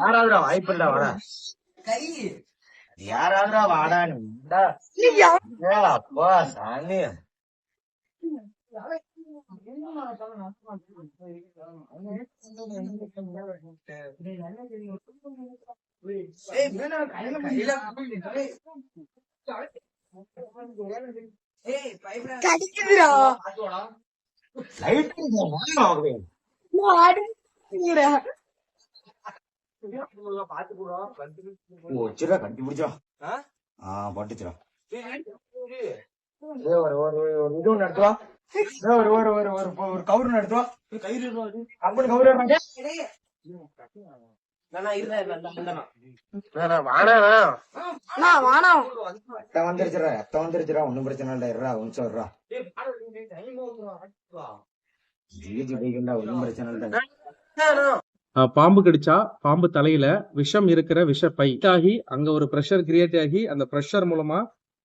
யாராவது வாய்ப்புண்டா வாடா யாராவது வாடா அப்பா சாமி கடிக்குதுடா கண்டுபிடிச்சா பட்டுச்சுடா இது நடத்துவா ஒரு கவுரு நடத்துவா அப்படி கவுரு வந்துருச்சுடா ஒன்னும் பிரச்சனை இல்ல ஒன்னும் பிரச்சனை இல்ல. பாம்பு கடிச்சா பாம்பு தலையில விஷம் இருக்கிற விஷ பை ஆகி அங்க ஒரு பிரஷர் கிரியேட் ஆகி அந்த பிரஷர் மூலமா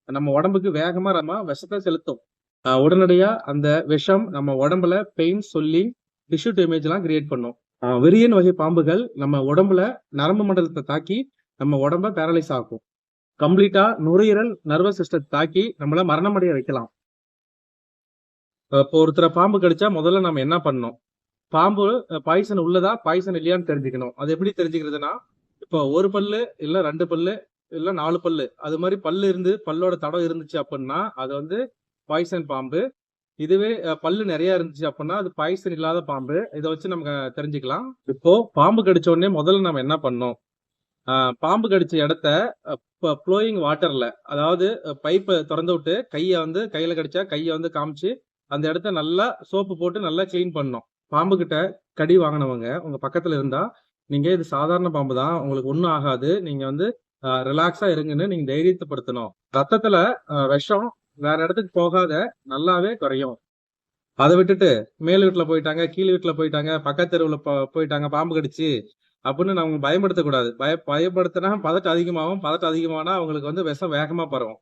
நம்ம உடம்புக்கு வேகமா நம்ம விஷத்தை செலுத்தும். உடனடியா அந்த விஷம் நம்ம உடம்புல பெயின் சொல்லி டிஷ்யூ டேமேஜ் எல்லாம் கிரியேட் பண்ணும். விரியன் வகை பாம்புகள் நம்ம உடம்புல நரம்பு மண்டலத்தை தாக்கி நம்ம உடம்ப பேரலைஸ் ஆகும். கம்ப்ளீட்டா நுரையீரல் நர்வஸ் சிஸ்டத்தை தாக்கி நம்மள மரணமடைய வைக்கலாம். இப்போ ஒருத்தர பாம்பு கடிச்சா முதல்ல நம்ம என்ன பண்ணணும்? பாம்பு பாய்சன் உள்ளதா பாய்சன் இல்லையான்னு தெரிஞ்சுக்கணும். அது எப்படி தெரிஞ்சுக்கிறதுனா, இப்போ ஒரு பல்லு இல்ல 2 பல்லு இல்ல 4 பல்லு அது மாதிரி பல்லு இருந்து பல்லோட தடம் இருந்துச்சு அப்படின்னா அது வந்து பாய்சன் பாம்பு. இதுவே பல்லு நிறைய இருந்துச்சு அப்படின்னா அது பாய்சன் இல்லாத பாம்பு. இதை வச்சு நம்ம தெரிஞ்சுக்கலாம். இப்போ பாம்பு கடிச்ச உடனே முதல்ல நம்ம என்ன பண்ணோம்? பாம்பு கடிச்ச இடத்த ஃப்ளோயிங் வாட்டர்ல, அதாவது பைப்பை திறந்து விட்டு கையில கடிச்சா கையை வந்து காமிச்சு அந்த இடத்த நல்லா சோப்பு போட்டு நல்லா கிளீன் பண்ணணும். பாம்பு கிட்ட கடி வாங்கினவங்க உங்க பக்கத்துல இருந்தா நீங்க இது சாதாரண பாம்பு தான், உங்களுக்கு ஒன்றும் ஆகாது, நீங்க வந்து ரிலாக்ஸா இருங்கன்னு நீங்க தைரியத்தைப்படுத்தணும். ரத்தத்துல விஷம் வேற இடத்துக்கு போகாத நல்லாவே குறையும். அதை விட்டுட்டு மேல் வீட்டுல போயிட்டாங்க, கீழ் வீட்டுல போயிட்டாங்க, பக்கத்து தெருவுல போயிட்டாங்க பாம்பு கடிச்சு அப்படின்னு அவங்க பயன்படுத்தக்கூடாது. பயப்படுத்தினா பதட்டம் அதிகமாகும். பதட்டம் அதிகமானா அவங்களுக்கு வந்து விஷம் வேகமா பரவும்.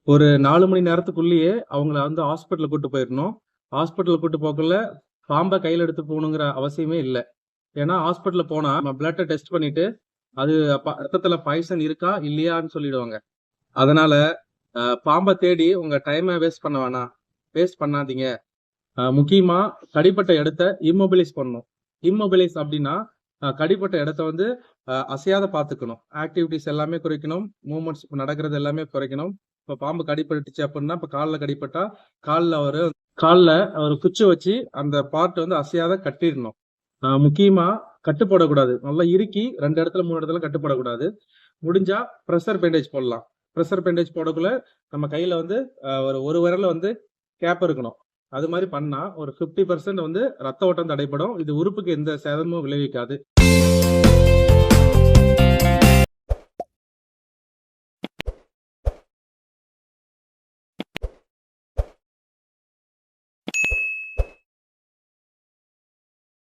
ஒரு 4 மணி நேரத்துக்குள்ளேயே அவங்கள வந்து ஹாஸ்பிட்டல் கூட்டு போயிடணும். ஹாஸ்பிட்டல் கூட்டு போகல பாம்பை கையில எடுத்து போகணுங்கிற அவசியமே இல்லை. ஏன்னா ஹாஸ்பிட்டல்ல போனா நம்ம பிளட்டை டெஸ்ட் பண்ணிட்டு அது ரத்தத்துல பாய்சன் இருக்கா இல்லையான்னு சொல்லிடுவாங்க. அதனால பாம்பை தேடி உங்க டைமை வேஸ்ட் பண்ணாதீங்க. முக்கியமா கடிப்பட்ட இடத்த இம்மொபிலைஸ் பண்ணணும். இம்மொபிலைஸ் அப்படின்னா கடிப்பட்ட இடத்த வந்து அசையாத பார்த்துக்கணும். ஆக்டிவிட்டிஸ் எல்லாமே குறைக்கணும். மூவ்மெண்ட்ஸ் நடக்கிறது எல்லாமே குறைக்கணும். இப்ப பாம்பு கடிப்பட்டுச்சு அப்படின்னா இப்ப காலில் கடிப்பட்டா காலில் ஒரு குச்சி வச்சு அந்த பார்ட் வந்து அசையாத கட்டிடணும். முக்கியமா கட்டுப்படக்கூடாது. நல்லா இறுக்கி 2 இடத்துல 3 இடத்துல கட்டுப்படக்கூடாது. முடிஞ்சா ப்ரெஷர் பேண்டேஜ் போடலாம். ப்ரெஷர் பேண்டேஜ் போடக்குள்ள நம்ம கையில வந்து ஒரு விரல்ல வந்து கேப் இருக்கணும். அது மாதிரி பண்ணா ஒரு 50% வந்து ரத்த ஓட்டம் தடைப்படும். இது உறுப்புக்கு எந்த சேதமும் விளைவிக்காது.